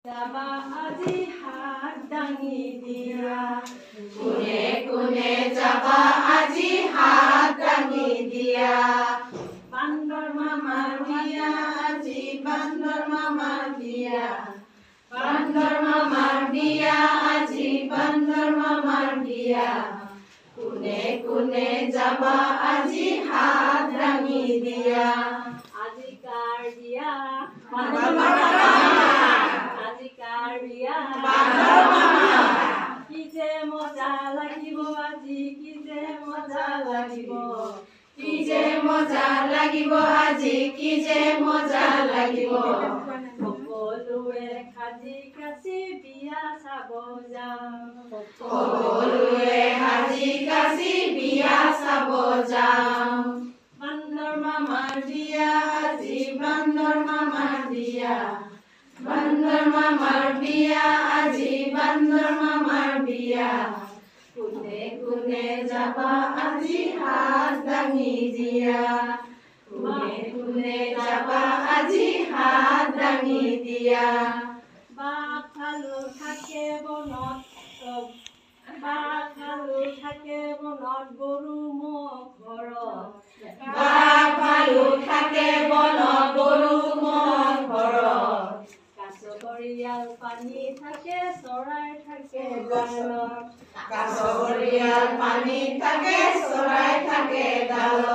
যাবা আজি হাত দাঙি দিয়া কোনে কোনে যাবা আজি হাত দাঙি দিয়া বান্দৰ মামাৰ বিয়া আজি বান্দৰ মামাৰ বিয়া বান্দৰ মামাৰ বিয়া আজি বান্দৰ মামাৰ বিয়া কোনে কোনে যাবা আজি হাত দাঙি দিয়া আজি কাৰ বিয়া আজি কাৰ বিয়া কি যে মজা লাগিব আজি কি যে মজা লাগিব কি যে মজা লাগিব আজি কি যে মজা লাগিব সকলোৱে সাজি কাচি বিয়া চাব যাম সকলোৱে সাজি কাচি বিয়া চাব যাম বান্দৰ মামাৰ বিয়া আজি বান্দৰ মামাৰ বিয়া বান্দৰ মামাৰ বিয়া আজি বান্দৰ মামাৰ বিয়া কোনে কোনে যাবা আজি হাত দাঙি দিয়া কোনে কোনে যাবা আজি হাত দাঙি দিয়া বাঘ ভালু থাকে বনত বাঘ ভালু থাকে বনত গৰু ম'হ ঘৰত বাঘ ভালু থাকে বনত গৰু ম'হ ঘৰত কাছ ঘৰিয়াল পানী থাকে চৰাই থাকে ডালত কাছ ঘৰিয়াল পানী থাকে চৰাই থাকে ডালত